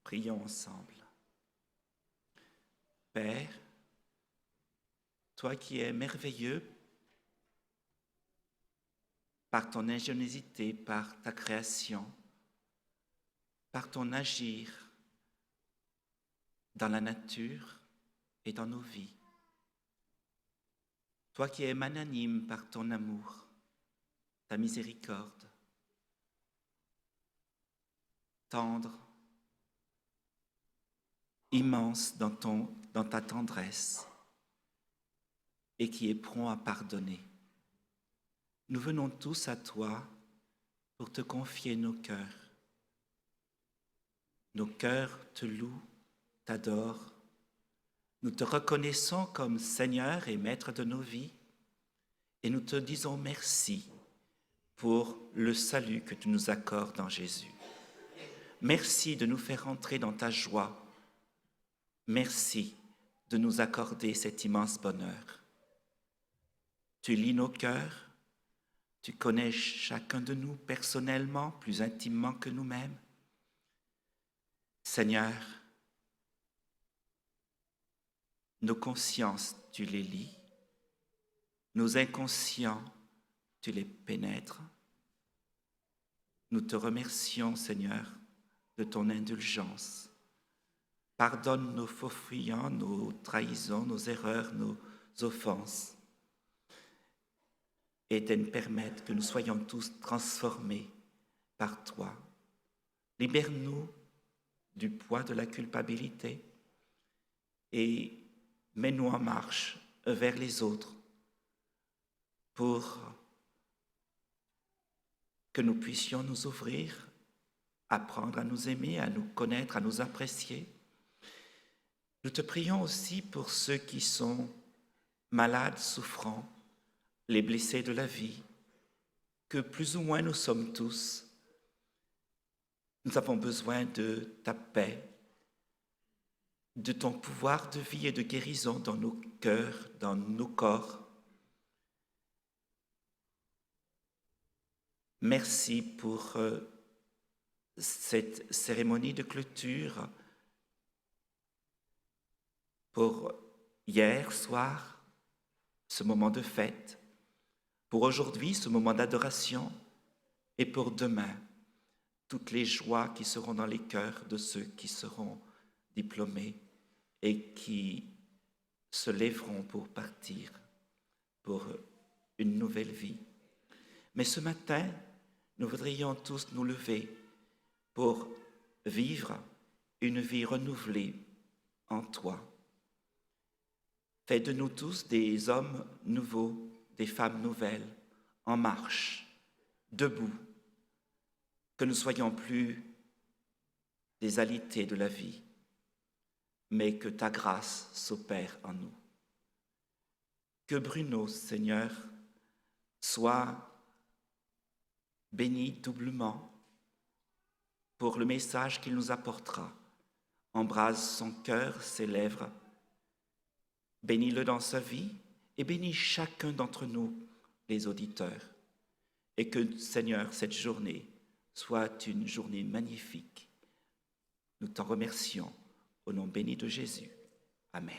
Prions ensemble. Père, toi qui es merveilleux par ton ingéniosité, par ta création, par ton agir dans la nature et dans nos vies. Toi qui es magnanime par ton amour, ta miséricorde, tendre, immense dans ta tendresse et qui est prompt à pardonner. Nous venons tous à toi pour te confier nos cœurs. Nos cœurs te louent, t'adorent. Nous te reconnaissons comme Seigneur et Maître de nos vies et nous te disons merci pour le salut que tu nous accordes en Jésus. Merci de nous faire entrer dans ta joie. Merci de nous accorder cet immense bonheur. Tu lis nos cœurs, tu connais chacun de nous personnellement, plus intimement que nous-mêmes. Seigneur, nos consciences, tu les lis, nos inconscients, tu les pénètres. Nous te remercions, Seigneur, de ton indulgence. Pardonne nos faux fuyants, nos trahisons, nos erreurs, nos offenses. Et de nous permettre que nous soyons tous transformés par toi. Libère-nous du poids de la culpabilité et mets-nous en marche vers les autres pour que nous puissions nous ouvrir, apprendre à nous aimer, à nous connaître, à nous apprécier. Nous te prions aussi pour ceux qui sont malades, souffrants, les blessés de la vie, que plus ou moins nous sommes tous. Nous avons besoin de ta paix, de ton pouvoir de vie et de guérison dans nos cœurs, dans nos corps. Merci pour cette cérémonie de clôture, pour hier soir, ce moment de fête, pour aujourd'hui, ce moment d'adoration, et pour demain, toutes les joies qui seront dans les cœurs de ceux qui seront diplômés et qui se lèveront pour partir pour une nouvelle vie. Mais ce matin, nous voudrions tous nous lever pour vivre une vie renouvelée en toi. Fais de nous tous des hommes nouveaux, des femmes nouvelles, en marche, debout, que nous ne soyons plus des alités de la vie, mais que ta grâce s'opère en nous. Que Bruno, Seigneur, soit béni doublement pour le message qu'il nous apportera. Embrase son cœur, ses lèvres. Bénis-le dans sa vie et bénis chacun d'entre nous, les auditeurs. Et que, Seigneur, cette journée soit une journée magnifique. Nous t'en remercions au nom béni de Jésus. Amen.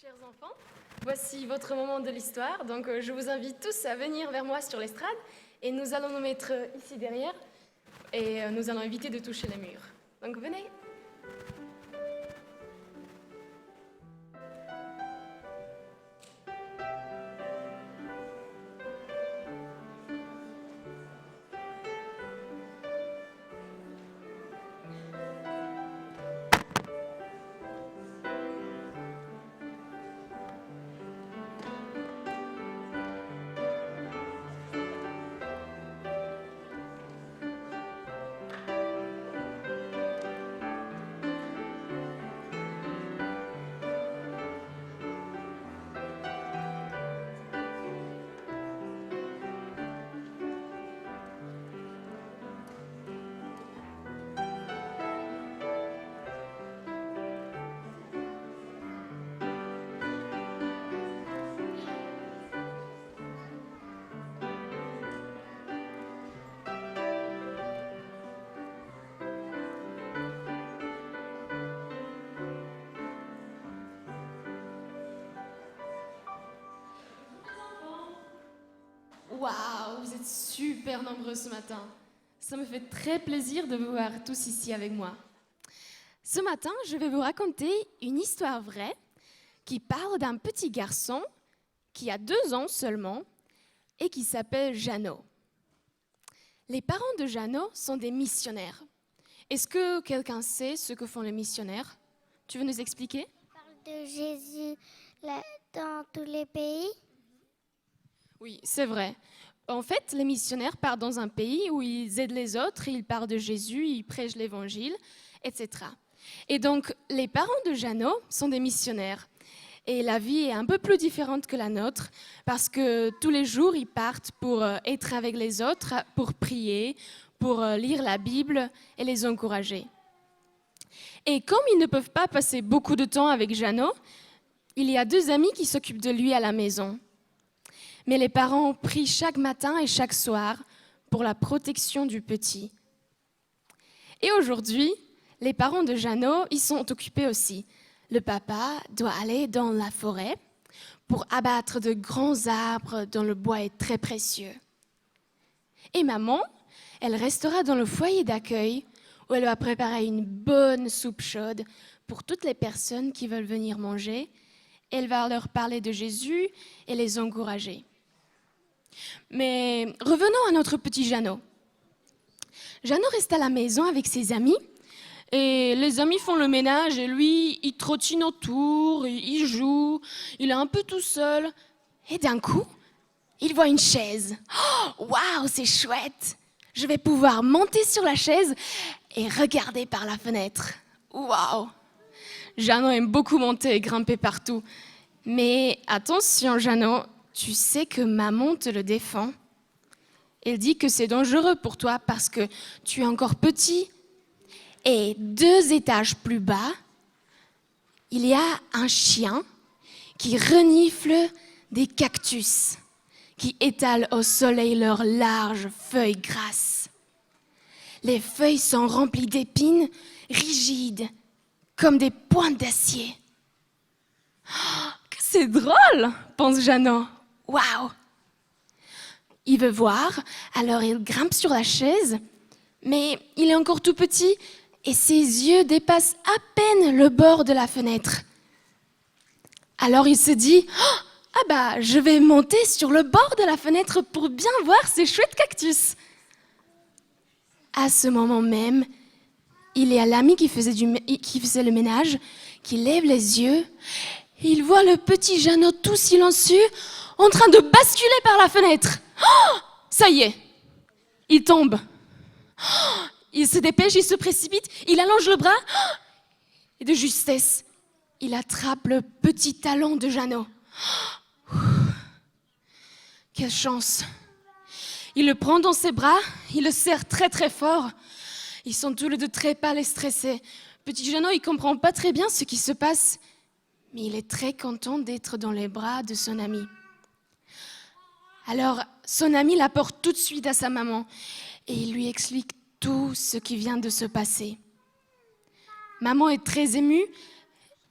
Chers enfants, voici votre moment de l'histoire. Donc, je vous invite tous à venir vers moi sur l'estrade et nous allons nous mettre ici derrière et nous allons éviter de toucher les murs. Donc, venez. Waouh, vous êtes super nombreux ce matin. Ça me fait très plaisir de vous voir tous ici avec moi. Ce matin, je vais vous raconter une histoire vraie qui parle d'un petit garçon qui a 2 ans seulement et qui s'appelle Jeannot. Les parents de Jeannot sont des missionnaires. Est-ce que quelqu'un sait ce que font les missionnaires? Tu veux nous expliquer? On parle de Jésus dans tous les pays. Oui, c'est vrai. En fait, les missionnaires partent dans un pays où ils aident les autres, ils parlent de Jésus, ils prêchent l'évangile, etc. Et donc, les parents de Jeannot sont des missionnaires. Et la vie est un peu plus différente que la nôtre, parce que tous les jours, ils partent pour être avec les autres, pour prier, pour lire la Bible et les encourager. Et comme ils ne peuvent pas passer beaucoup de temps avec Jeannot, il y a 2 amis qui s'occupent de lui à la maison. Mais les parents prient chaque matin et chaque soir pour la protection du petit. Et aujourd'hui, les parents de Jeannot, ils sont occupés aussi. Le papa doit aller dans la forêt pour abattre de grands arbres dont le bois est très précieux. Et maman, elle restera dans le foyer d'accueil où elle va préparer une bonne soupe chaude pour toutes les personnes qui veulent venir manger. Elle va leur parler de Jésus et les encourager. Mais revenons à notre petit Jeannot. Jeannot reste à la maison avec ses amis. Et les amis font le ménage et lui, il trottine autour, il joue, il est un peu tout seul. Et d'un coup, il voit une chaise. Oh, waouh, c'est chouette! Je vais pouvoir monter sur la chaise et regarder par la fenêtre. Waouh! Jeannot aime beaucoup monter et grimper partout. Mais attention, Jeannot, tu sais que maman te le défend. Elle dit que c'est dangereux pour toi parce que tu es encore petit. Et 2 étages plus bas, il y a un chien qui renifle des cactus, qui étalent au soleil leurs larges feuilles grasses. Les feuilles sont remplies d'épines rigides, comme des pointes d'acier. Oh, c'est drôle, pense Jeannot. Waouh! Il veut voir, alors il grimpe sur la chaise, mais il est encore tout petit et ses yeux dépassent à peine le bord de la fenêtre. Alors il se dit, je vais monter sur le bord de la fenêtre pour bien voir ces chouettes cactus. À ce moment même, il y a l'ami qui faisait le ménage, qui lève les yeux. Il voit le petit Jeannot tout silencieux en train de basculer par la fenêtre. Oh, ça y est, il tombe. Oh, il se dépêche, il se précipite, il allonge le bras. Oh, et de justesse, il attrape le petit talon de Jeannot. Oh, quelle chance! Il le prend dans ses bras, il le serre très très fort. Ils sont tous les deux très pâles et stressés. Petit Jeannot, il ne comprend pas très bien ce qui se passe, mais il est très content d'être dans les bras de son ami. Alors, son ami l'apporte tout de suite à sa maman et il lui explique tout ce qui vient de se passer. Maman est très émue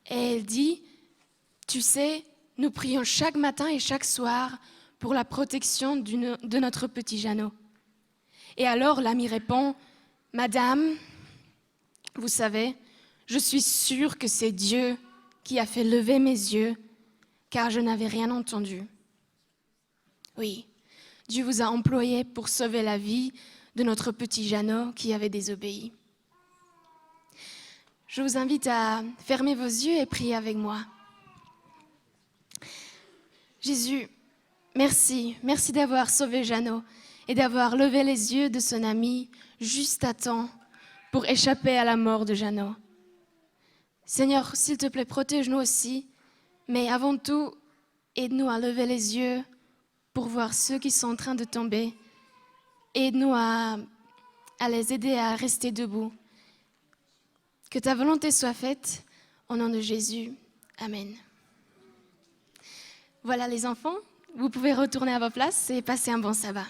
et elle dit, « Tu sais, nous prions chaque matin et chaque soir pour la protection de notre petit Jeannot. » Et alors l'ami répond, « Madame, vous savez, je suis sûre que c'est Dieu qui a fait lever mes yeux, car je n'avais rien entendu. Oui, Dieu vous a employé pour sauver la vie de notre petit Jeannot qui avait désobéi. » Je vous invite à fermer vos yeux et prier avec moi. Jésus, merci d'avoir sauvé Jeannot et d'avoir levé les yeux de son ami juste à temps pour échapper à la mort de Jeannot. Seigneur, s'il te plaît, protège-nous aussi, mais avant tout, aide-nous à lever les yeux pour voir ceux qui sont en train de tomber. Aide-nous à les aider à rester debout. Que ta volonté soit faite, au nom de Jésus. Amen. Voilà les enfants, vous pouvez retourner à vos places et passer un bon sabbat.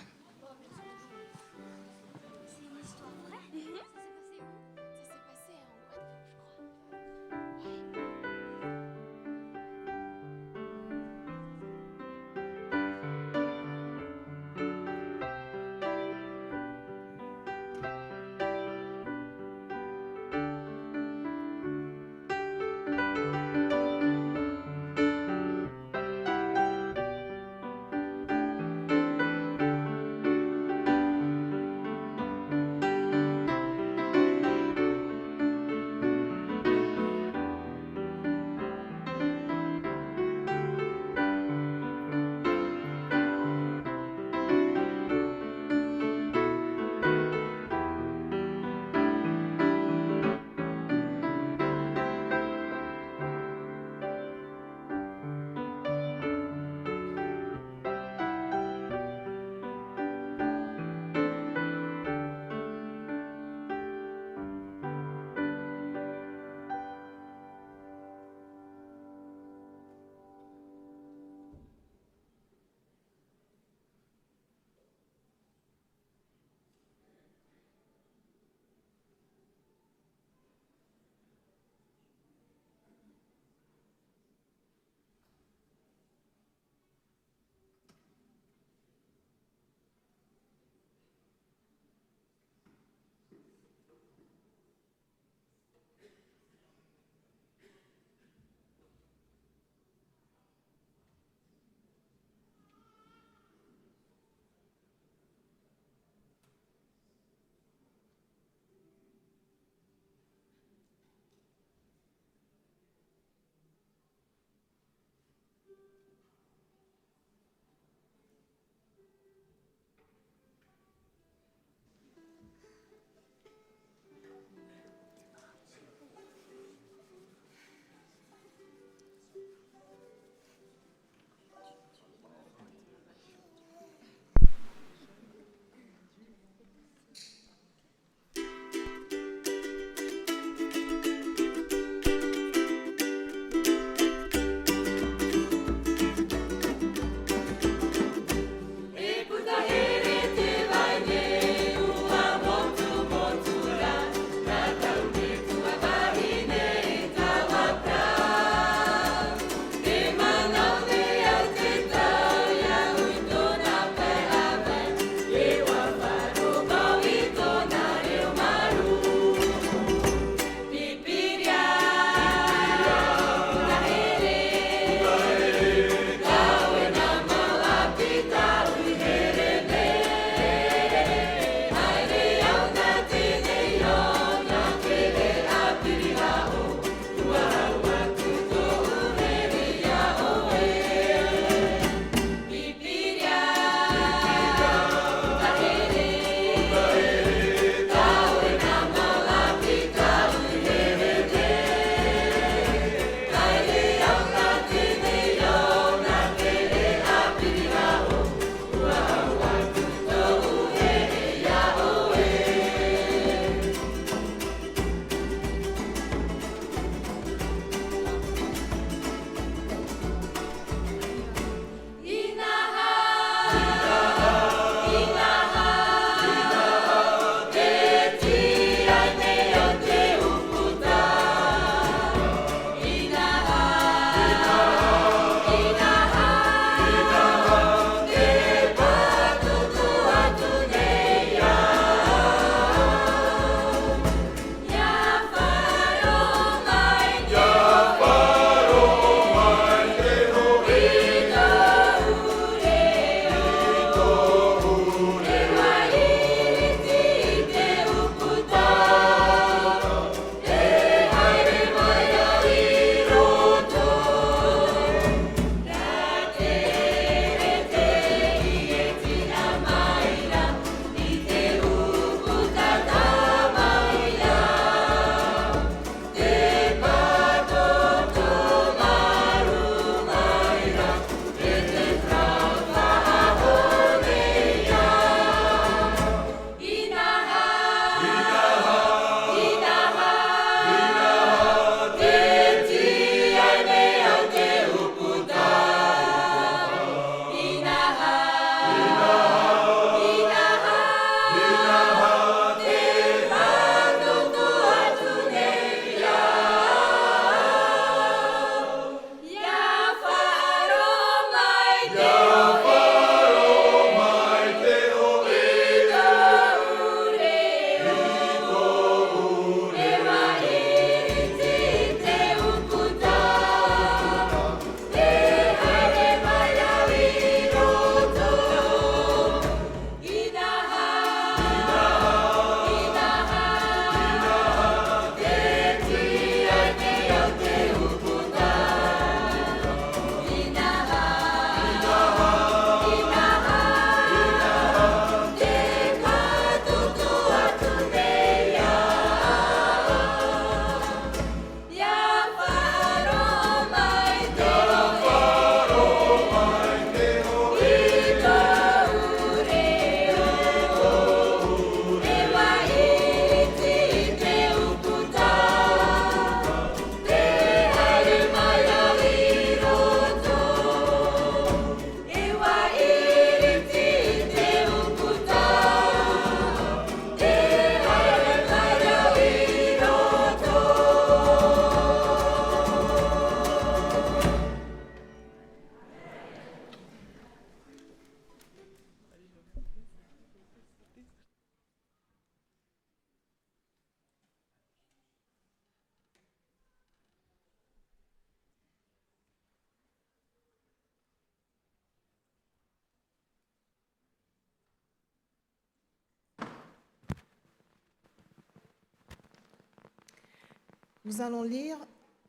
Nous allons lire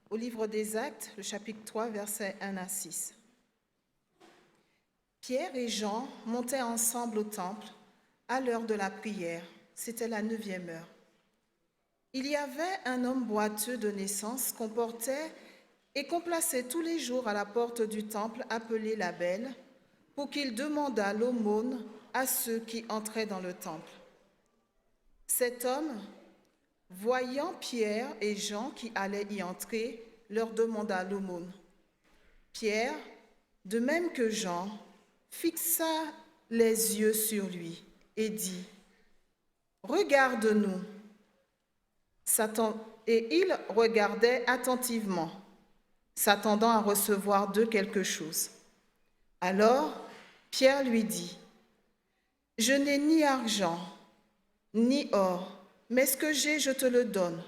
au livre des Actes, le chapitre 3, versets 1 à 6. Pierre et Jean montaient ensemble au temple à l'heure de la prière. C'était la 9e heure. Il y avait un homme boiteux de naissance qu'on portait et qu'on plaçait tous les jours à la porte du temple appelé la Belle, pour qu'il demandât l'aumône à ceux qui entraient dans le temple. Cet homme, voyant Pierre et Jean qui allaient y entrer, leur demanda l'aumône. Pierre, de même que Jean, fixa les yeux sur lui et dit : « Regarde-nous. » Et il regardait attentivement, s'attendant à recevoir d'eux quelque chose. Alors Pierre lui dit : « Je n'ai ni argent, ni or, mais ce que j'ai, je te le donne.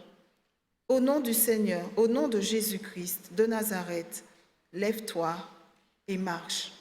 Au nom du Seigneur, au nom de Jésus-Christ de Nazareth, lève-toi et marche. »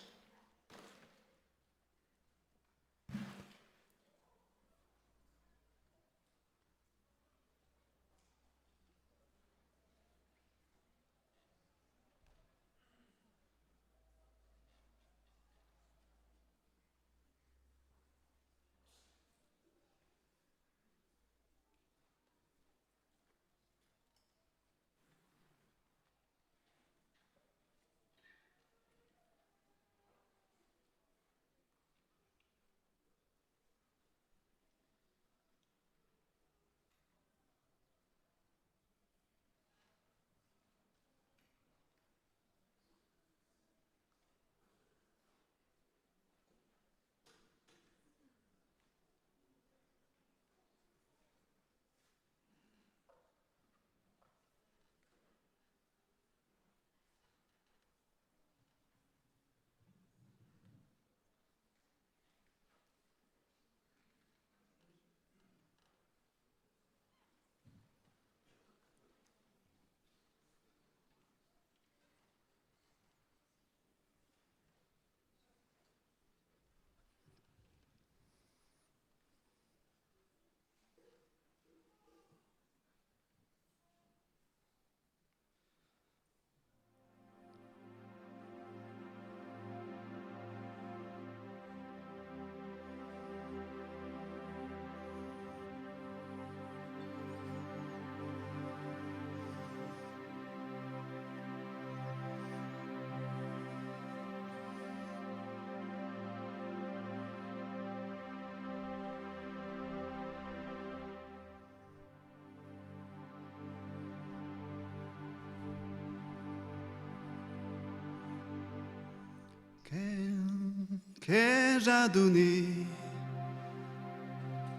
Qu'ai-je à donner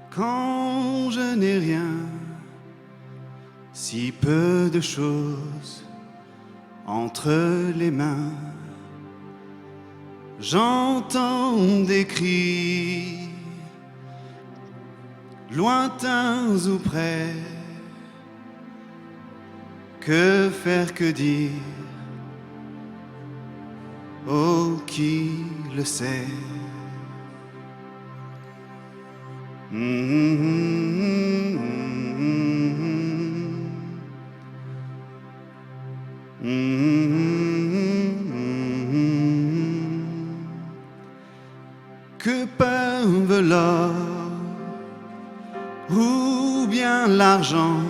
quand je n'ai rien, si peu de choses entre les mains? J'entends des cris, lointains ou près. Que faire, que dire? Oh, qui le sait? Que peuvent l'or ou bien l'argent?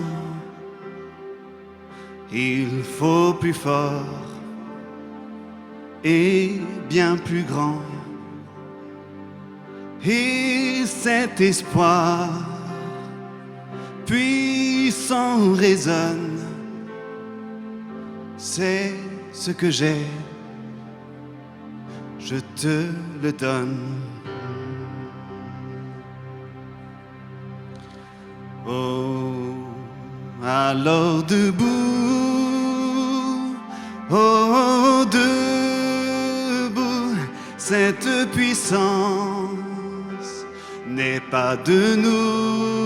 Il faut plus fort et bien plus grand. Et cet espoir puissant résonne. C'est ce que j'ai, je te le donne. Oh, alors debout, oh, debout, cette puissance n'est pas de nous.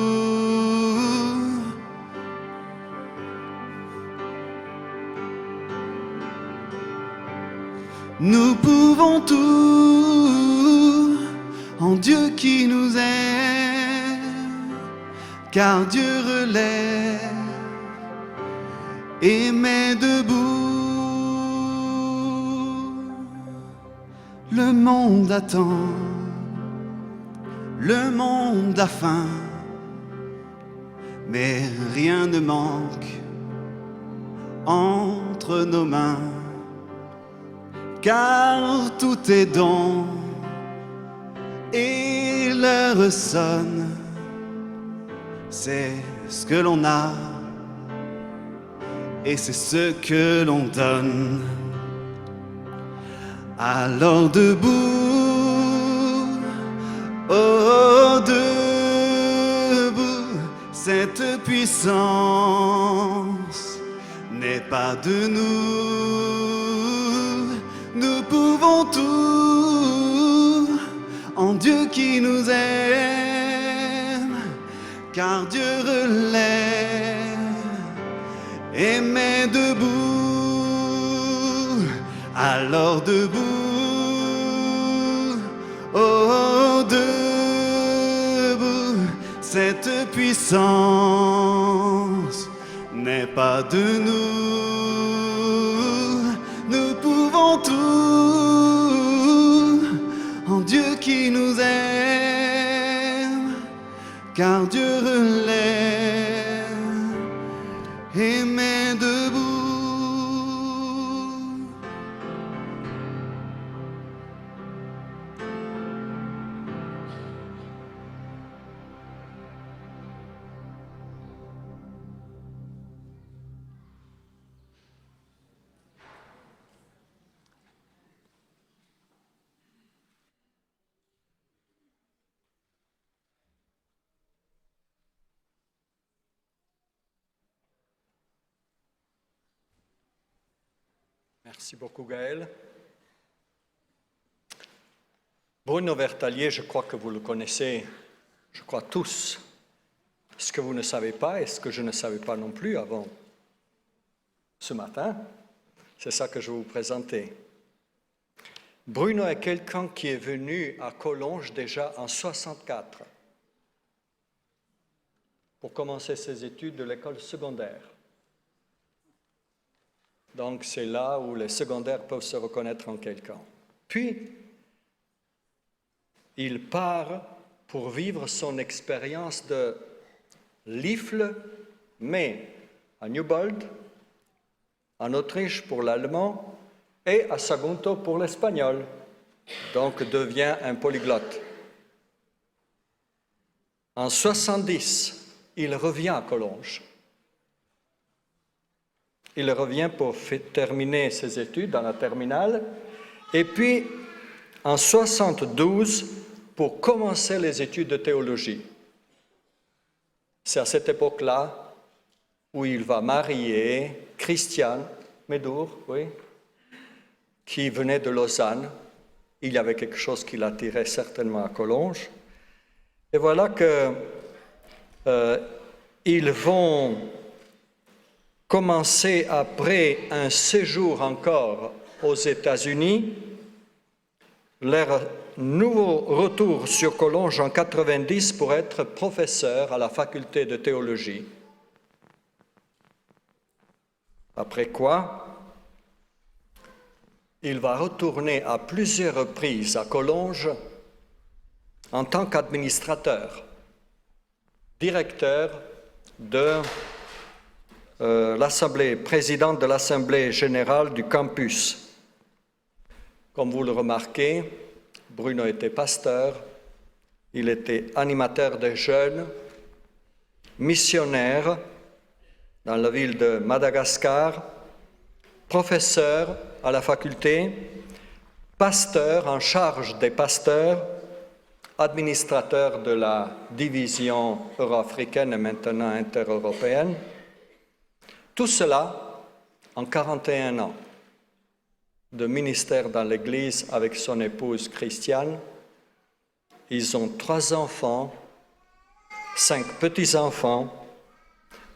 Nous pouvons tout en Dieu qui nous aime, car Dieu relève et met debout. Le monde attend, le monde a faim, mais rien ne manque entre nos mains, car tout est don et l'heure sonne. C'est ce que l'on a et c'est ce que l'on donne. Alors debout, oh debout, cette puissance n'est pas de nous. Nous pouvons tout en Dieu qui nous aime, car Dieu relève et met debout. Alors debout, oh debout, cette puissance n'est pas de nous. Nous pouvons tout en Dieu qui nous aime, car Dieu relève et met debout. Merci beaucoup, Gaël. Bruno Vertalier, je crois que vous le connaissez, je crois tous. Ce que vous ne savez pas et ce que je ne savais pas non plus avant ce matin, c'est ça que je vais vous présenter. Bruno est quelqu'un qui est venu à Collonges déjà en 1964 pour commencer ses études de l'école secondaire. Donc, c'est là où les secondaires peuvent se reconnaître en quelqu'un. Puis, il part pour vivre son expérience de l'IFL, mais à Newbold, en Autriche pour l'allemand et à Sagunto pour l'espagnol. Donc, devient un polyglotte. En 1970, il revient à Collonges. Il revient pour terminer ses études dans la terminale et puis en 1972 pour commencer les études de théologie. C'est à cette époque-là où il va marier Christiane Médour, oui, qui venait de Lausanne. Il y avait quelque chose qui l'attirait certainement à Collonges. Et voilà qu'ils vont commencer après un séjour encore aux États-Unis, leur nouveau retour sur Collonges en 1990 pour être professeur à la faculté de théologie. Après quoi, il va retourner à plusieurs reprises à Collonges en tant qu'administrateur, directeur de président de l'Assemblée générale du campus. Comme vous le remarquez, Bruno était pasteur, il était animateur des jeunes, missionnaire dans la ville de Madagascar, professeur à la faculté, pasteur en charge des pasteurs, administrateur de la division euro-africaine et maintenant intereuropéenne. Tout cela en 41 ans de ministère dans l'Église avec son épouse Christiane. Ils ont 3 enfants, 5 petits-enfants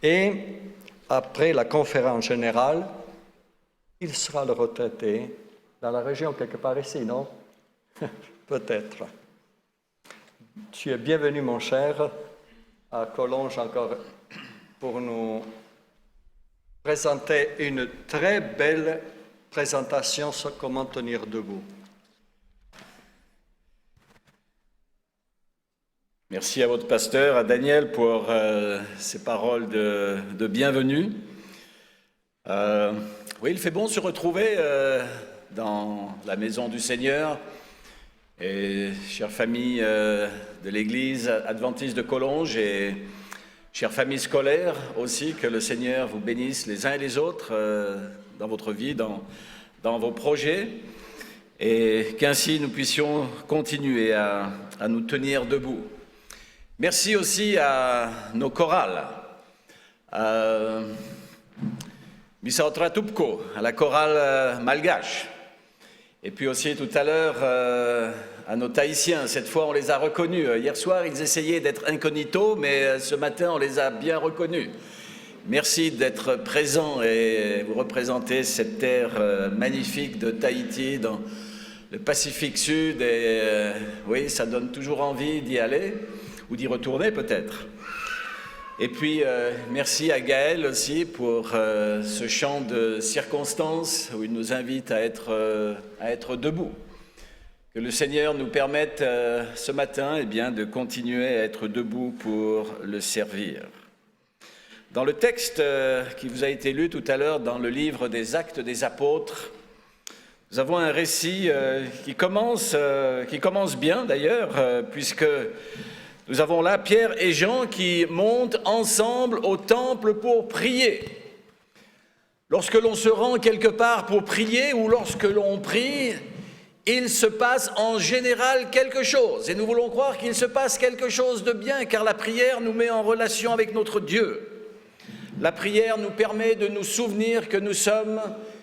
et après la conférence générale, il sera le retraité dans la région quelque part ici, non? Peut-être. Tu es bienvenu, mon cher, à Collonges encore pour nous présenter une très belle présentation sur comment tenir debout. Merci à votre pasteur, à Daniel, pour ces paroles de bienvenue. Oui, il fait bon se retrouver dans la maison du Seigneur. Et chère famille de l'Église adventiste de Collonges et chère famille scolaire aussi, que le Seigneur vous bénisse les uns et les autres dans votre vie, dans vos projets, et qu'ainsi nous puissions continuer à nous tenir debout. Merci aussi à nos chorales, à Misaotra Tupko, à la chorale malgache, et puis aussi tout à l'heure à nos Tahitiens. Cette fois, on les a reconnus. Hier soir, ils essayaient d'être incognito, mais ce matin, on les a bien reconnus. Merci d'être présents et vous représentez cette terre magnifique de Tahiti dans le Pacifique Sud. Et oui, ça donne toujours envie d'y aller ou d'y retourner peut-être. Et puis, merci à Gaël aussi pour ce chant de circonstance où il nous invite à être debout. Que le Seigneur nous permette ce matin de continuer à être debout pour le servir. Dans le texte qui vous a été lu tout à l'heure dans le livre des Actes des Apôtres, nous avons un récit qui commence bien d'ailleurs, puisque nous avons là Pierre et Jean qui montent ensemble au temple pour prier. Lorsque l'on se rend quelque part pour prier ou lorsque l'on prie, il se passe en général quelque chose. Et nous voulons croire qu'il se passe quelque chose de bien, car la prière nous met en relation avec notre Dieu. La prière nous permet de nous souvenir que nous sommes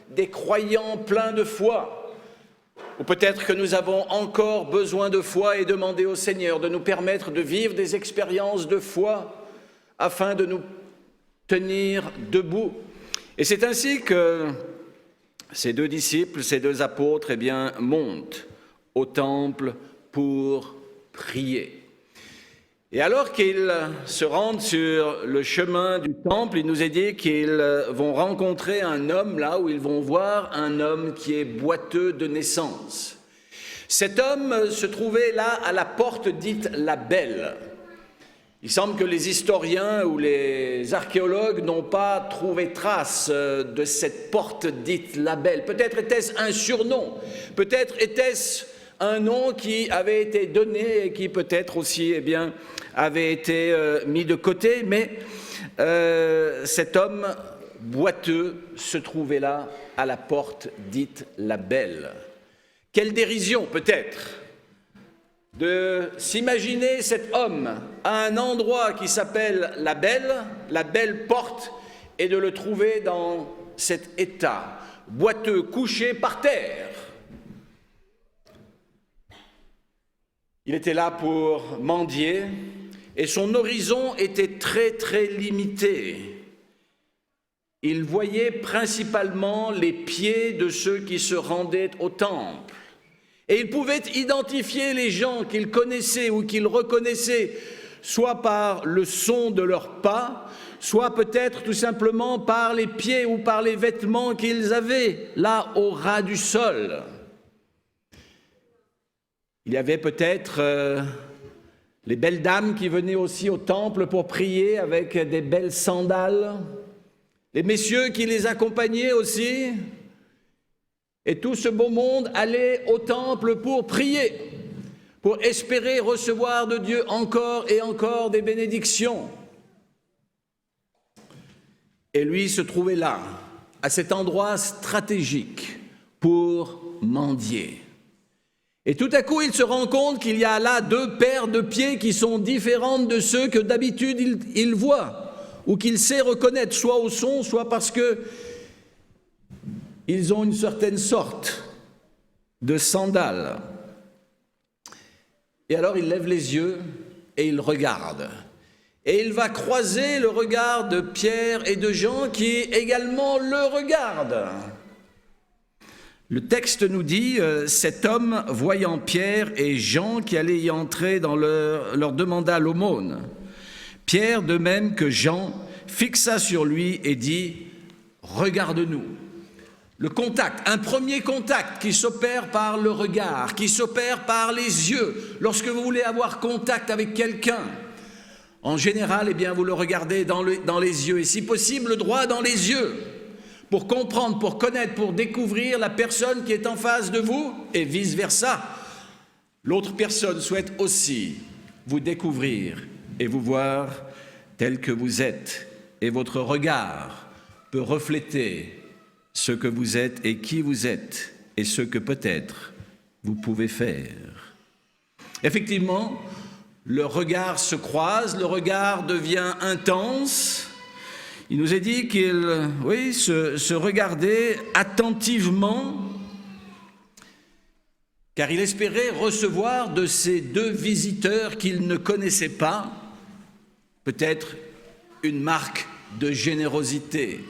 des croyants pleins de foi. Ou peut-être que nous avons encore besoin de foi et demander au Seigneur de nous permettre de vivre des expériences de foi afin de nous tenir debout. Et c'est ainsi que ces deux disciples, ces deux apôtres, montent au temple pour prier. Et alors qu'ils se rendent sur le chemin du temple, il nous est dit qu'ils vont rencontrer un homme là où ils vont voir un homme qui est boiteux de naissance. Cet homme se trouvait là à la porte dite la Belle. Il semble que les historiens ou les archéologues n'ont pas trouvé trace de cette porte dite la Belle. Peut-être était-ce un surnom, peut-être était-ce un nom qui avait été donné et qui peut-être aussi avait été mis de côté, mais cet homme boiteux se trouvait là à la porte dite la Belle. Quelle dérision peut-être de s'imaginer cet homme à un endroit qui s'appelle la belle porte, et de le trouver dans cet état, boiteux, couché par terre. Il était là pour mendier, et son horizon était très très limité. Il voyait principalement les pieds de ceux qui se rendaient au temple. Et il pouvait identifier les gens qu'il connaissait ou qu'il reconnaissait, soit par le son de leurs pas, soit peut-être tout simplement par les pieds ou par les vêtements qu'ils avaient, là au ras du sol. Il y avait peut-être les belles dames qui venaient aussi au temple pour prier avec des belles sandales, les messieurs qui les accompagnaient aussi. Et tout ce beau monde allait au temple pour prier, pour espérer recevoir de Dieu encore et encore des bénédictions. Et lui se trouvait là, à cet endroit stratégique, pour mendier. Et tout à coup, il se rend compte qu'il y a là deux paires de pieds qui sont différentes de ceux que d'habitude il voit, ou qu'il sait reconnaître, soit au son, soit parce que ils ont une certaine sorte de sandales. Et alors il lève les yeux et il regarde. Et il va croiser le regard de Pierre et de Jean qui également le regardent. Le texte nous dit, cet homme, voyant Pierre et Jean qui allaient y entrer, leur demanda l'aumône. Pierre, de même que Jean, fixa sur lui et dit, regarde-nous. Le contact, un premier contact qui s'opère par le regard, qui s'opère par les yeux. Lorsque vous voulez avoir contact avec quelqu'un, en général, eh bien, vous le regardez dans les yeux, et si possible, droit dans les yeux, pour comprendre, pour connaître, pour découvrir la personne qui est en face de vous, et vice-versa. L'autre personne souhaite aussi vous découvrir et vous voir tel que vous êtes, et votre regard peut refléter ce que vous êtes et qui vous êtes, et ce que peut-être vous pouvez faire. Effectivement, le regard se croise, le regard devient intense. Il nous est dit qu'il se regardait attentivement, car il espérait recevoir de ces deux visiteurs qu'il ne connaissait pas, peut-être une marque de générosité.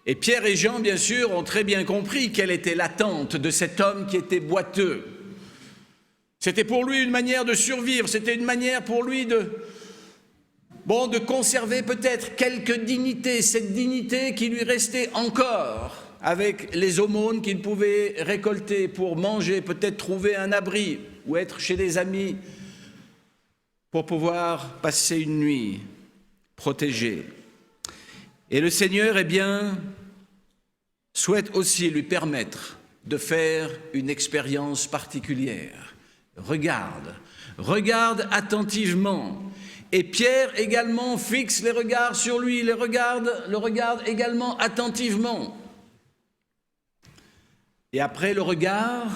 Et Pierre et Jean, bien sûr, ont très bien compris quelle était l'attente de cet homme qui était boiteux. C'était pour lui une manière de survivre, c'était une manière pour lui de conserver peut-être quelque dignité, cette dignité qui lui restait encore avec les aumônes qu'il pouvait récolter pour manger, peut-être trouver un abri ou être chez des amis pour pouvoir passer une nuit protégée. Et le Seigneur, eh bien, souhaite aussi lui permettre de faire une expérience particulière. Regarde attentivement. Et Pierre également fixe les regards sur lui, le regarde également attentivement. Et après le regard,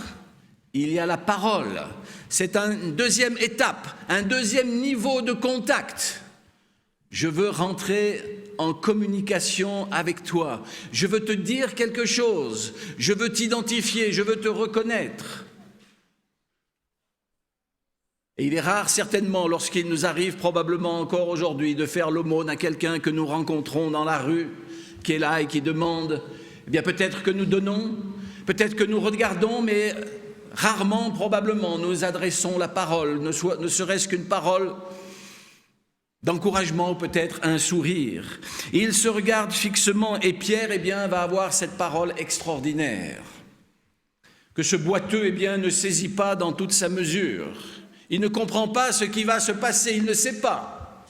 il y a la parole. C'est une deuxième étape, un deuxième niveau de contact. Je veux rentrer en communication avec toi. Je veux te dire quelque chose. Je veux t'identifier, je veux te reconnaître. Et il est rare certainement, lorsqu'il nous arrive probablement encore aujourd'hui, de faire l'aumône à quelqu'un que nous rencontrons dans la rue, qui est là et qui demande, eh bien peut-être que nous donnons, peut-être que nous regardons, mais rarement probablement nous adressons la parole, ne serait-ce qu'une parole d'encouragement ou peut-être un sourire. Il se regarde fixement et Pierre, eh bien, va avoir cette parole extraordinaire que ce boiteux, eh bien, ne saisit pas dans toute sa mesure. Il ne comprend pas ce qui va se passer, il ne sait pas.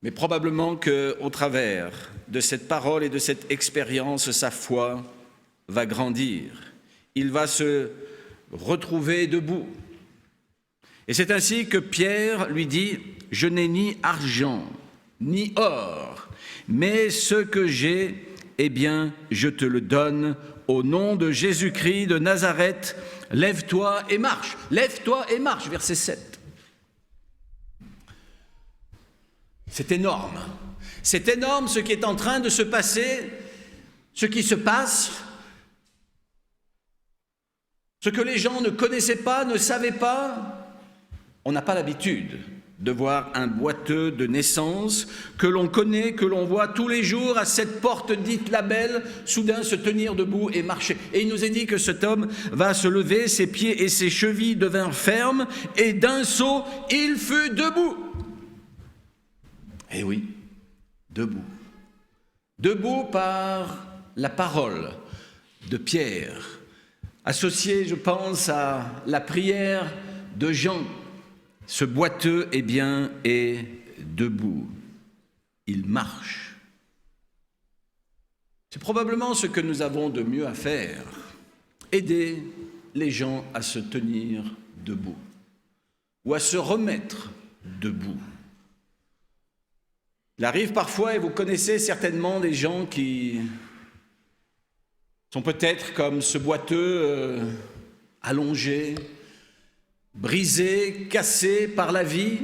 Mais probablement qu'au travers de cette parole et de cette expérience, sa foi va grandir. Il va se retrouver debout. Et c'est ainsi que Pierre lui dit « Je n'ai ni argent, ni or, mais ce que j'ai, eh bien, je te le donne au nom de Jésus-Christ de Nazareth. Lève-toi et marche. » Lève-toi et marche, verset 7. C'est énorme. C'est énorme ce qui est en train de se passer, ce qui se passe, ce que les gens ne connaissaient pas, ne savaient pas. On n'a pas l'habitude de voir un boiteux de naissance que l'on connaît, que l'on voit tous les jours à cette porte dite la Belle, soudain se tenir debout et marcher. Et il nous est dit que cet homme va se lever, ses pieds et ses chevilles devinrent fermes, et d'un saut, il fut debout. Eh oui, debout. Debout par la parole de Pierre, associée, je pense, à la prière de Jean. Ce boiteux, eh bien, est debout. Il marche. C'est probablement ce que nous avons de mieux à faire, aider les gens à se tenir debout ou à se remettre debout. Il arrive parfois, et vous connaissez certainement des gens qui sont peut-être comme ce boiteux allongé, brisé, cassé par la vie,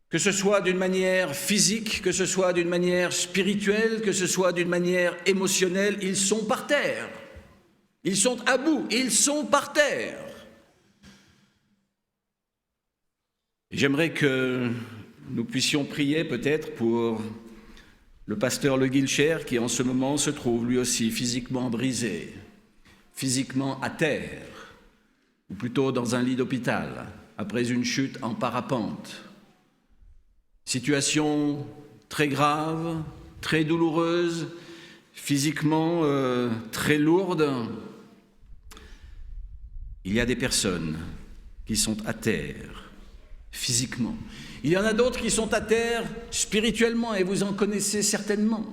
que ce soit d'une manière physique, que ce soit d'une manière spirituelle, que ce soit d'une manière émotionnelle, ils sont par terre. Ils sont à bout, ils sont par terre. J'aimerais que nous puissions prier peut-être pour le pasteur Le Guilcher qui en ce moment se trouve lui aussi physiquement brisé, physiquement à terre, ou plutôt dans un lit d'hôpital, après une chute en parapente. Situation très graves, très douloureuses, physiquement très lourdes. Il y a des personnes qui sont à terre, physiquement. Il y en a d'autres qui sont à terre spirituellement, et vous en connaissez certainement.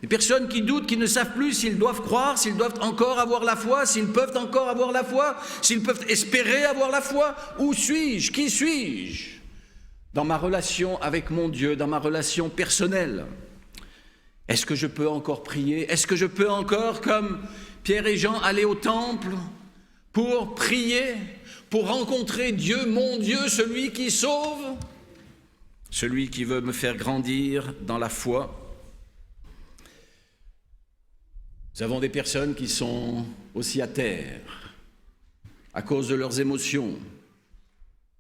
Des personnes qui doutent, qui ne savent plus s'ils doivent croire, s'ils doivent encore avoir la foi, s'ils peuvent encore avoir la foi, s'ils peuvent espérer avoir la foi. Où suis-je? Qui suis-je? Dans ma relation avec mon Dieu, dans ma relation personnelle. Est-ce que je peux encore prier? Est-ce que je peux encore, comme Pierre et Jean, aller au temple pour prier, pour rencontrer Dieu, mon Dieu, celui qui sauve, celui qui veut me faire grandir dans la foi? Nous avons des personnes qui sont aussi à terre à cause de leurs émotions.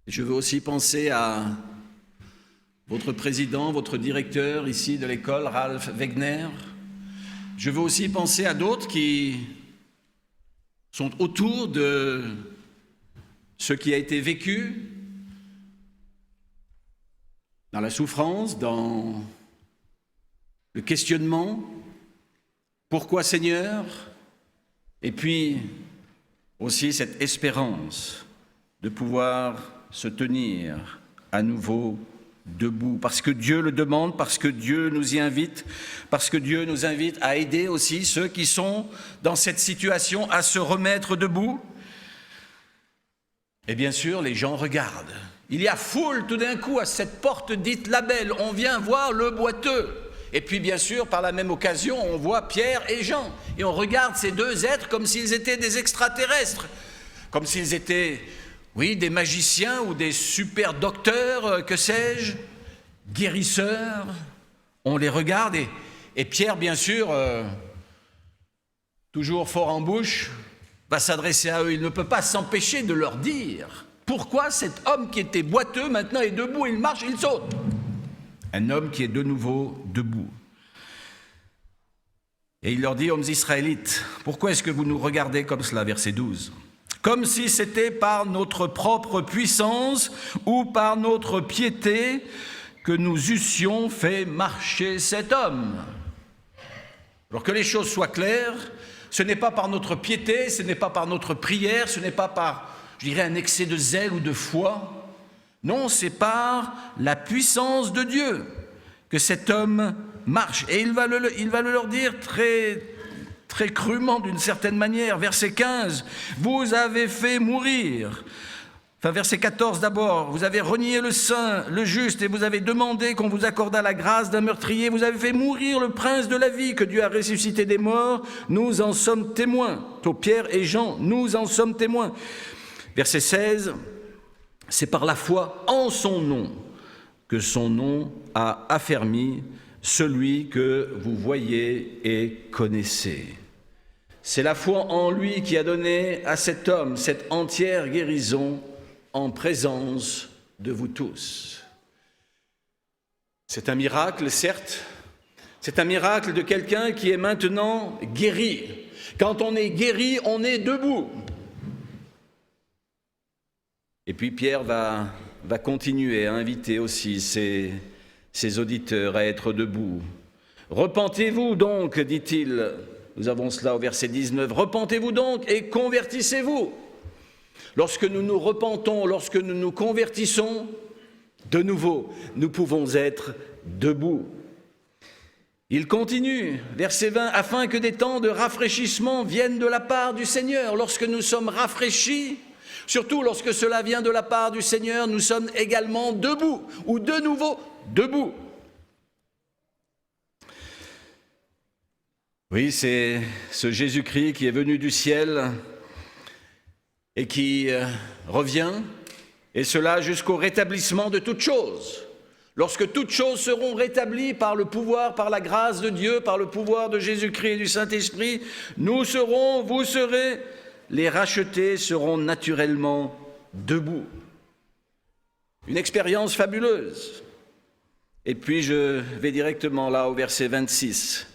Je veux aussi penser à votre président, votre directeur ici de l'école, Ralph Wegner. Je veux aussi penser à d'autres qui sont autour de ce qui a été vécu dans la souffrance, dans le questionnement. Pourquoi Seigneur? Et puis aussi cette espérance de pouvoir se tenir à nouveau debout, parce que Dieu le demande, parce que Dieu nous y invite, parce que Dieu nous invite à aider aussi ceux qui sont dans cette situation à se remettre debout. Et bien sûr, les gens regardent. Il y a foule tout d'un coup à cette porte dite la Belle. On vient voir le boiteux. Et puis bien sûr, par la même occasion, on voit Pierre et Jean. Et on regarde ces deux êtres comme s'ils étaient des extraterrestres, comme s'ils étaient, oui, des magiciens ou des super docteurs, que sais-je, guérisseurs. On les regarde et Pierre, bien sûr, toujours fort en bouche, va s'adresser à eux. Il ne peut pas s'empêcher de leur dire pourquoi cet homme qui était boiteux maintenant est debout, il marche, il saute. Un homme qui est de nouveau debout. Et il leur dit, hommes israélites, pourquoi est-ce que vous nous regardez comme cela, verset 12? Comme si c'était par notre propre puissance ou par notre piété que nous eussions fait marcher cet homme. Alors que les choses soient claires, ce n'est pas par notre piété, ce n'est pas par notre prière, ce n'est pas par, je dirais, un excès de zèle ou de foi. Non, c'est par la puissance de Dieu que cet homme marche. Et il va le leur dire très, très crûment d'une certaine manière. Verset 15, vous avez fait mourir. Enfin, verset 14 d'abord, vous avez renié le saint, le juste, et vous avez demandé qu'on vous accordât la grâce d'un meurtrier. Vous avez fait mourir le prince de la vie que Dieu a ressuscité des morts. Nous en sommes témoins. Pierre et Jean, nous en sommes témoins. Verset 16, c'est par la foi en son nom que son nom a affermi celui que vous voyez et connaissez. C'est la foi en lui qui a donné à cet homme cette entière guérison en présence de vous tous. C'est un miracle, certes. C'est un miracle de quelqu'un qui est maintenant guéri. Quand on est guéri, on est debout. Et puis Pierre va continuer à inviter aussi ses auditeurs à être debout. Repentez-vous donc, dit-il. Nous avons cela au verset 19. Repentez-vous donc et convertissez-vous. Lorsque nous nous repentons, lorsque nous nous convertissons, de nouveau, nous pouvons être debout. Il continue, verset 20, afin que des temps de rafraîchissement viennent de la part du Seigneur. Lorsque nous sommes rafraîchis, surtout lorsque cela vient de la part du Seigneur, nous sommes également debout, ou de nouveau debout. Oui, c'est ce Jésus-Christ qui est venu du ciel et qui revient, et cela jusqu'au rétablissement de toutes choses. Lorsque toutes choses seront rétablies par le pouvoir, par la grâce de Dieu, par le pouvoir de Jésus-Christ et du Saint-Esprit, nous serons, vous serez, les rachetés seront naturellement debout. Une expérience fabuleuse. Et puis je vais directement là au verset 26.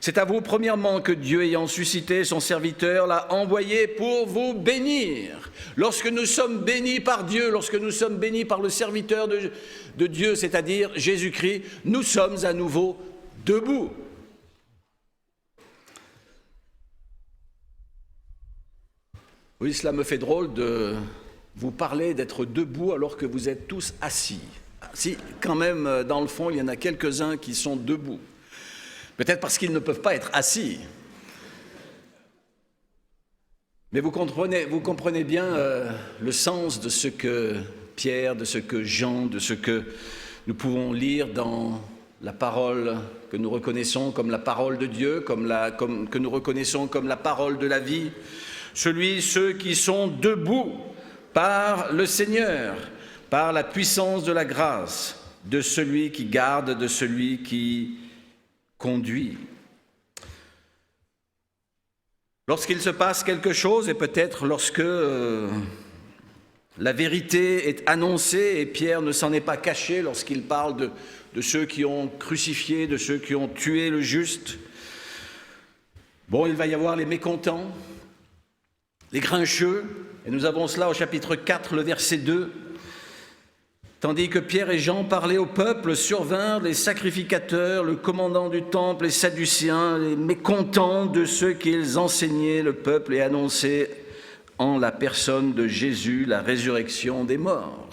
C'est à vous, premièrement, que Dieu, ayant suscité son serviteur, l'a envoyé pour vous bénir. Lorsque nous sommes bénis par Dieu, lorsque nous sommes bénis par le serviteur de Dieu, c'est-à-dire Jésus-Christ, nous sommes à nouveau debout. Oui, cela me fait drôle de vous parler d'être debout alors que vous êtes tous assis. Si, quand même, dans le fond, il y en a quelques-uns qui sont debout. Peut-être parce qu'ils ne peuvent pas être assis. Mais vous comprenez bien le sens de ce que Pierre, de ce que Jean, de ce que nous pouvons lire dans la parole que nous reconnaissons comme la parole de Dieu, que nous reconnaissons comme la parole de la vie. Ceux qui sont debout par le Seigneur, par la puissance de la grâce, de celui qui garde, de celui qui conduit. Lorsqu'il se passe quelque chose, et peut-être lorsque la vérité est annoncée, et Pierre ne s'en est pas caché lorsqu'il parle de ceux qui ont crucifié, de ceux qui ont tué le juste, bon, il va y avoir les mécontents, les grincheux, et nous avons cela au chapitre 4, le verset 2. Tandis que Pierre et Jean parlaient au peuple, survinrent les sacrificateurs, le commandant du temple, les Sadducéens, les mécontents de ceux qu'ils enseignaient le peuple et annonçaient en la personne de Jésus la résurrection des morts.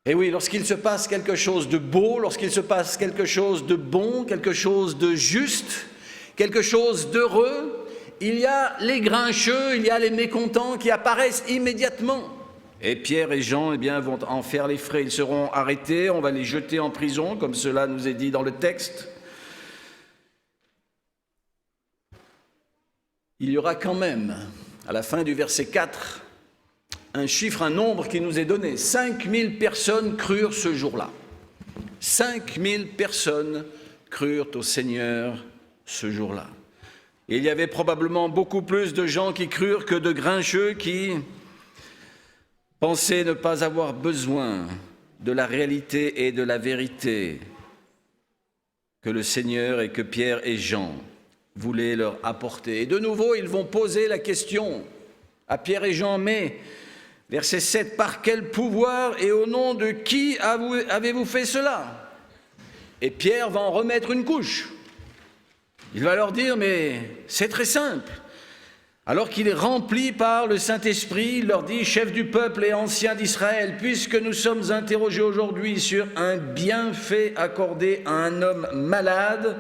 Et oui, lorsqu'il se passe quelque chose de beau, lorsqu'il se passe quelque chose de bon, quelque chose de juste, quelque chose d'heureux, il y a les grincheux, il y a les mécontents qui apparaissent immédiatement. Et Pierre et Jean vont en faire les frais. Ils seront arrêtés, on va les jeter en prison, comme cela nous est dit dans le texte. Il y aura quand même, à la fin du verset 4, un nombre qui nous est donné. 5000 personnes crurent ce jour-là. 5000 personnes crurent au Seigneur ce jour-là. Il y avait probablement beaucoup plus de gens qui crurent que de grincheux qui pensaient ne pas avoir besoin de la réalité et de la vérité que le Seigneur et que Pierre et Jean voulaient leur apporter. Et de nouveau, ils vont poser la question à Pierre et Jean, mais, verset 7, « Par quel pouvoir et au nom de qui avez-vous fait cela ?» Et Pierre va en remettre une couche. Il va leur dire, mais c'est très simple. Alors qu'il est rempli par le Saint-Esprit, il leur dit, chef du peuple et ancien d'Israël, puisque nous sommes interrogés aujourd'hui sur un bienfait accordé à un homme malade,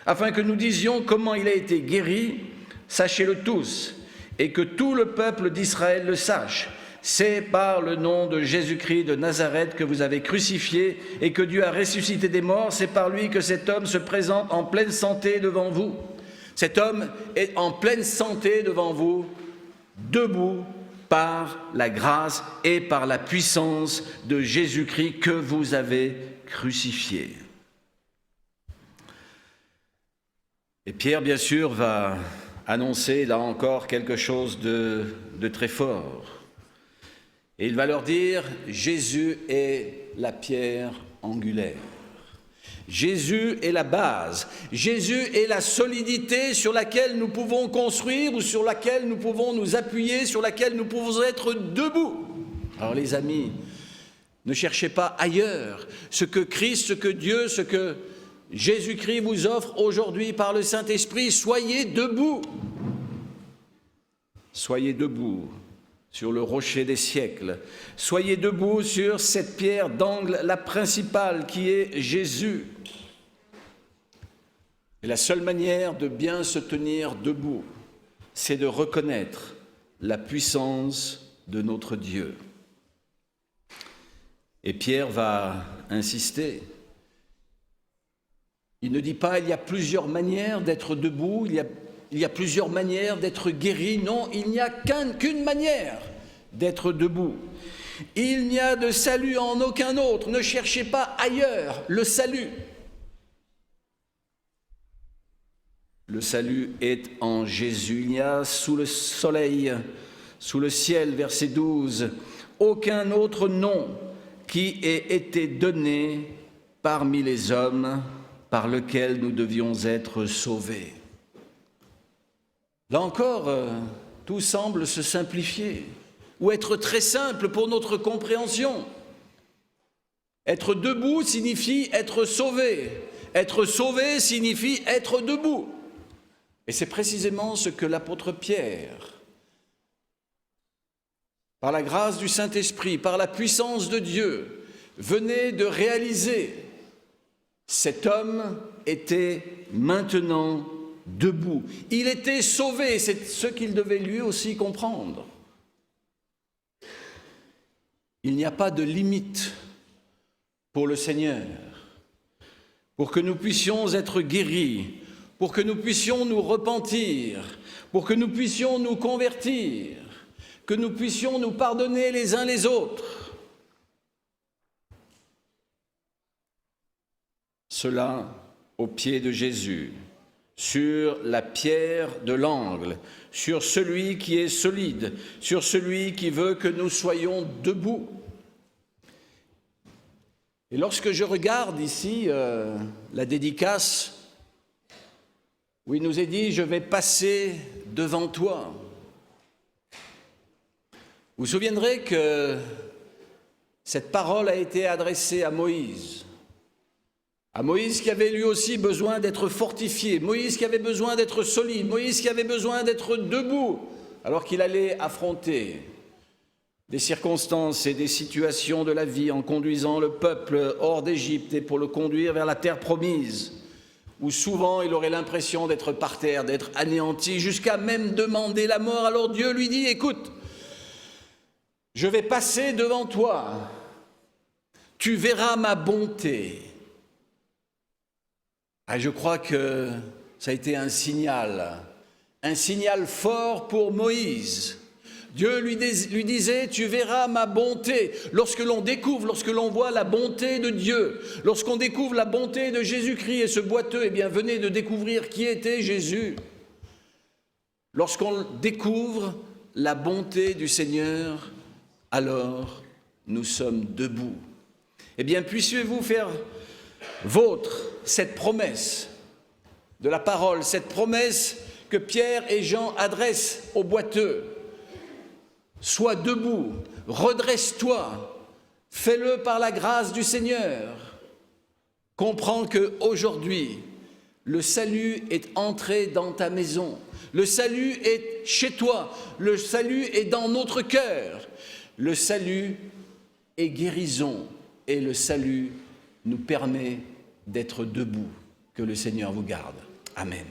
afin que nous disions comment il a été guéri, sachez-le tous, et que tout le peuple d'Israël le sache. C'est par le nom de Jésus-Christ de Nazareth que vous avez crucifié et que Dieu a ressuscité des morts. C'est par lui que cet homme se présente en pleine santé devant vous. Cet homme est en pleine santé devant vous, debout par la grâce et par la puissance de Jésus-Christ que vous avez crucifié. Et Pierre, bien sûr, va annoncer là encore quelque chose de très fort. Et il va leur dire, Jésus est la pierre angulaire. Jésus est la base. Jésus est la solidité sur laquelle nous pouvons construire ou sur laquelle nous pouvons nous appuyer, sur laquelle nous pouvons être debout. Alors les amis, ne cherchez pas ailleurs ce que Christ, ce que Dieu, ce que Jésus-Christ vous offre aujourd'hui par le Saint-Esprit. Soyez debout. Soyez debout sur le rocher des siècles. Soyez debout sur cette pierre d'angle, la principale qui est Jésus. Et la seule manière de bien se tenir debout, c'est de reconnaître la puissance de notre Dieu. Et Pierre va insister. Il ne dit pas, il y a plusieurs manières d'être debout, il y a plusieurs manières d'être guéri. Non, il n'y a qu'une manière d'être debout. Il n'y a de salut en aucun autre. Ne cherchez pas ailleurs le salut. Le salut est en Jésus. Il n'y a sous le soleil, sous le ciel, verset 12, aucun autre nom qui ait été donné parmi les hommes par lequel nous devions être sauvés. Là encore, tout semble se simplifier ou être très simple pour notre compréhension. Être debout signifie être sauvé. Être sauvé signifie être debout. Et c'est précisément ce que l'apôtre Pierre, par la grâce du Saint-Esprit, par la puissance de Dieu, venait de réaliser. Cet homme était maintenant debout. Il était sauvé, c'est ce qu'il devait lui aussi comprendre. Il n'y a pas de limite pour le Seigneur, pour que nous puissions être guéris, pour que nous puissions nous repentir, pour que nous puissions nous convertir, que nous puissions nous pardonner les uns les autres. Cela au pied de Jésus, sur la pierre de l'angle, sur celui qui est solide, sur celui qui veut que nous soyons debout. Et lorsque je regarde ici la dédicace, où il nous est dit « Je vais passer devant toi », vous vous souviendrez que cette parole a été adressée à Moïse qui avait lui aussi besoin d'être fortifié, Moïse qui avait besoin d'être solide, Moïse qui avait besoin d'être debout, alors qu'il allait affronter des circonstances et des situations de la vie en conduisant le peuple hors d'Égypte et pour le conduire vers la terre promise, où souvent il aurait l'impression d'être par terre, d'être anéanti, jusqu'à même demander la mort. Alors Dieu lui dit « Écoute, je vais passer devant toi, tu verras ma bonté. » Ah, je crois que ça a été un signal fort pour Moïse. Dieu lui disait, tu verras ma bonté. Lorsque l'on découvre, lorsque l'on voit la bonté de Dieu, lorsqu'on découvre la bonté de Jésus-Christ, et ce boiteux, eh bien, venez de découvrir qui était Jésus. Lorsqu'on découvre la bonté du Seigneur, alors nous sommes debout. Eh bien, puissiez-vous faire vôtre cette promesse de la parole, cette promesse que Pierre et Jean adressent aux boiteux. Sois debout, redresse-toi, fais-le par la grâce du Seigneur. Comprends qu'aujourd'hui, le salut est entré dans ta maison, le salut est chez toi, le salut est dans notre cœur, le salut est guérison et le salut nous permet d'être debout. Que le Seigneur vous garde. Amen.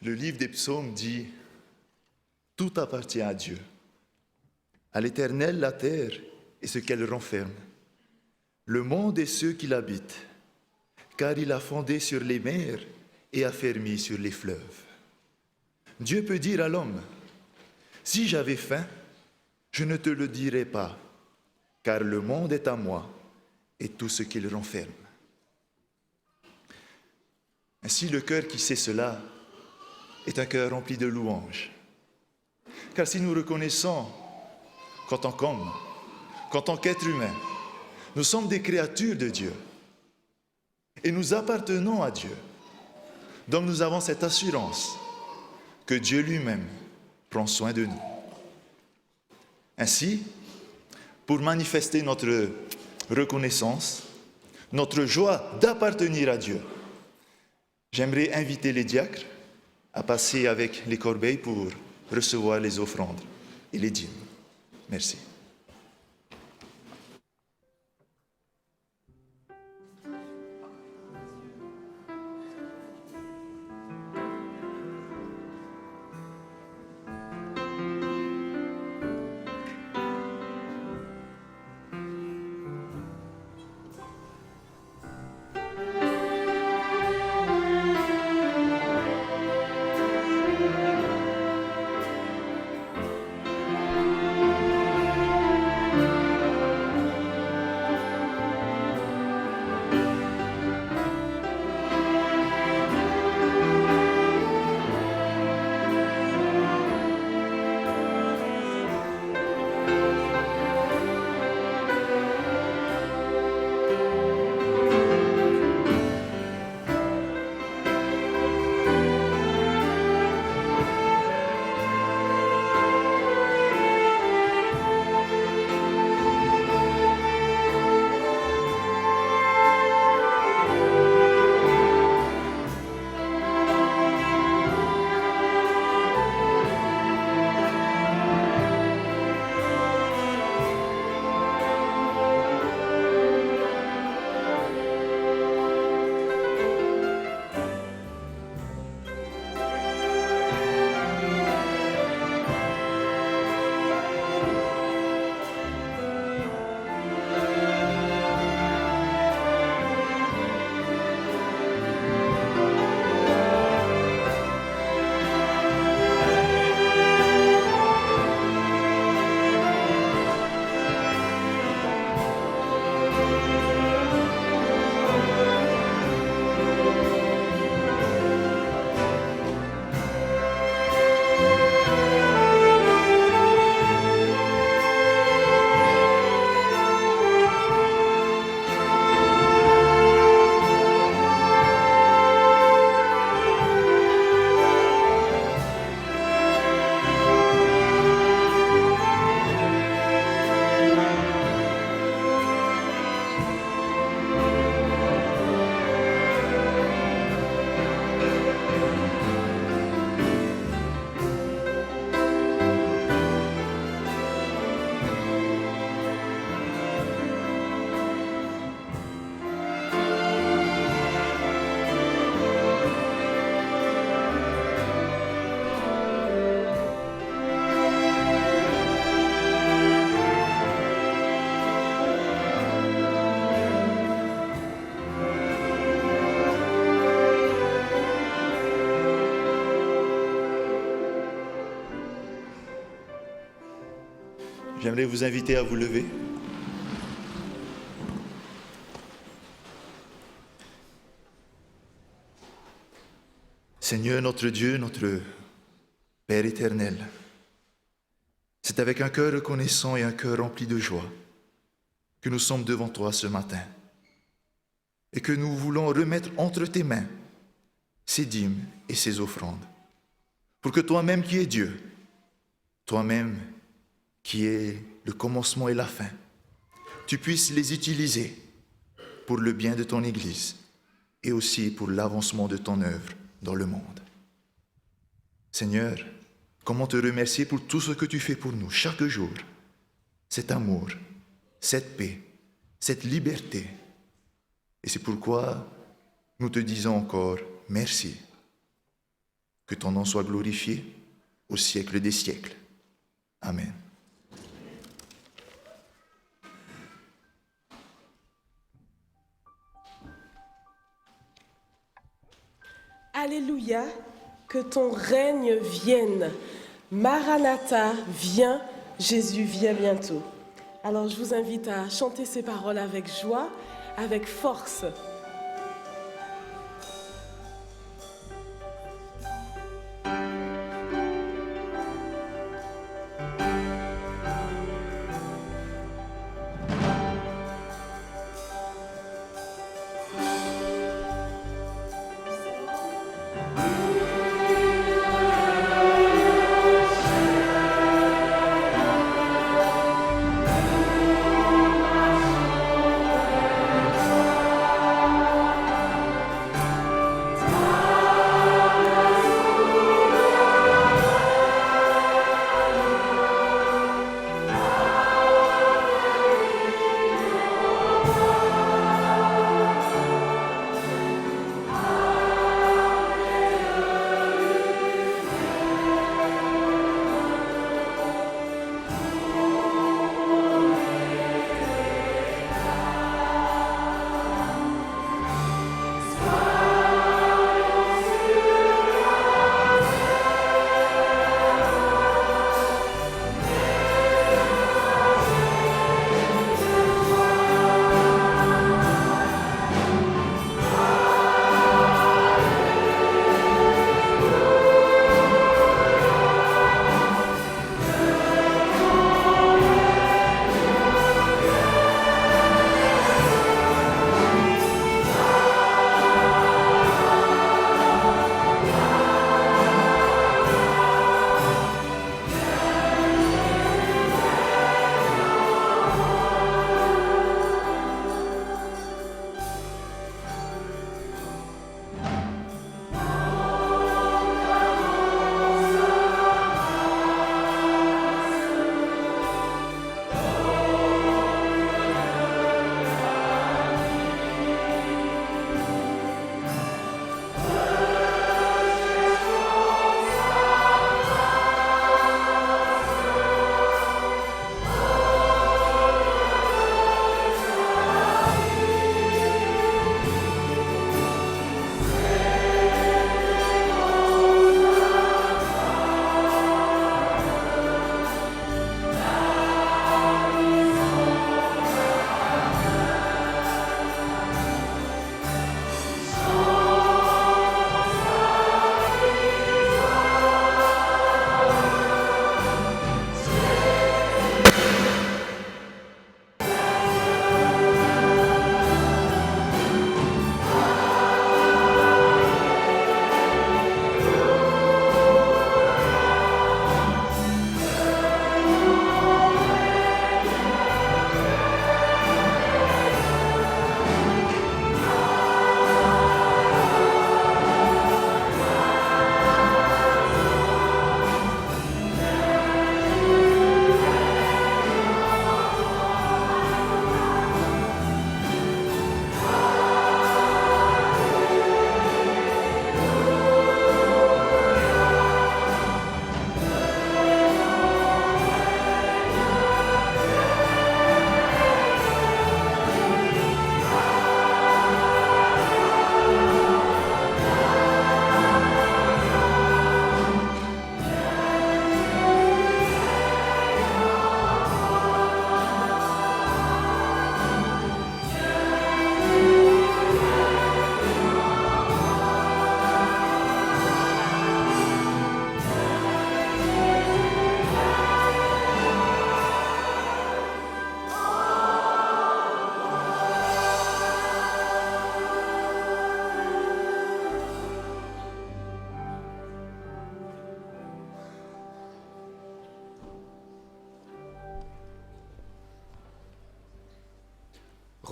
Le livre des psaumes dit « Tout appartient à Dieu. À l'Éternel la terre et ce qu'elle renferme, le monde et ceux qui l'habitent, car il a fondé sur les mers et affermi sur les fleuves. » Dieu peut dire à l'homme « Si j'avais faim, je ne te le dirais pas, car le monde est à moi et tout ce qu'il renferme. » Ainsi, le cœur qui sait cela est un cœur rempli de louanges. Car si nous reconnaissons qu'en tant qu'homme, qu'en tant qu'être humain, nous sommes des créatures de Dieu et nous appartenons à Dieu, donc nous avons cette assurance que Dieu lui-même prend soin de nous. Ainsi, pour manifester notre reconnaissance, notre joie d'appartenir à Dieu, j'aimerais inviter les diacres à passer avec les corbeilles pour recevoir les offrandes et les dîmes. Merci. J'aimerais vous inviter à vous lever. Seigneur notre Dieu, notre Père éternel, c'est avec un cœur reconnaissant et un cœur rempli de joie que nous sommes devant toi ce matin et que nous voulons remettre entre tes mains ces dîmes et ces offrandes pour que toi-même qui es Dieu, toi-même qui est le commencement et la fin, tu puisses les utiliser pour le bien de ton Église et aussi pour l'avancement de ton œuvre dans le monde. Seigneur, comment te remercier pour tout ce que tu fais pour nous chaque jour, cet amour, cette paix, cette liberté. Et c'est pourquoi nous te disons encore merci. Que ton nom soit glorifié au siècle des siècles. Amen. Alléluia, que ton règne vienne. Maranatha, viens, Jésus vient bientôt. Alors je vous invite à chanter ces paroles avec joie, avec force.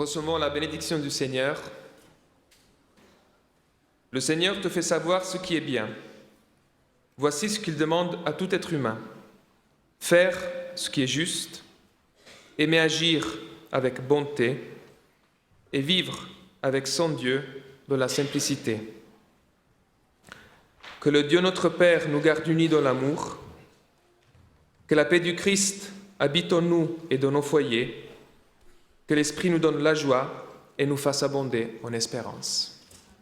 Recevons la bénédiction du Seigneur. Le Seigneur te fait savoir ce qui est bien. Voici ce qu'il demande à tout être humain. Faire ce qui est juste, aimer agir avec bonté et vivre avec son Dieu dans la simplicité. Que le Dieu notre Père nous garde unis dans l'amour, que la paix du Christ habite en nous et dans nos foyers, que l'Esprit nous donne la joie et nous fasse abonder en espérance.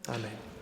Amen.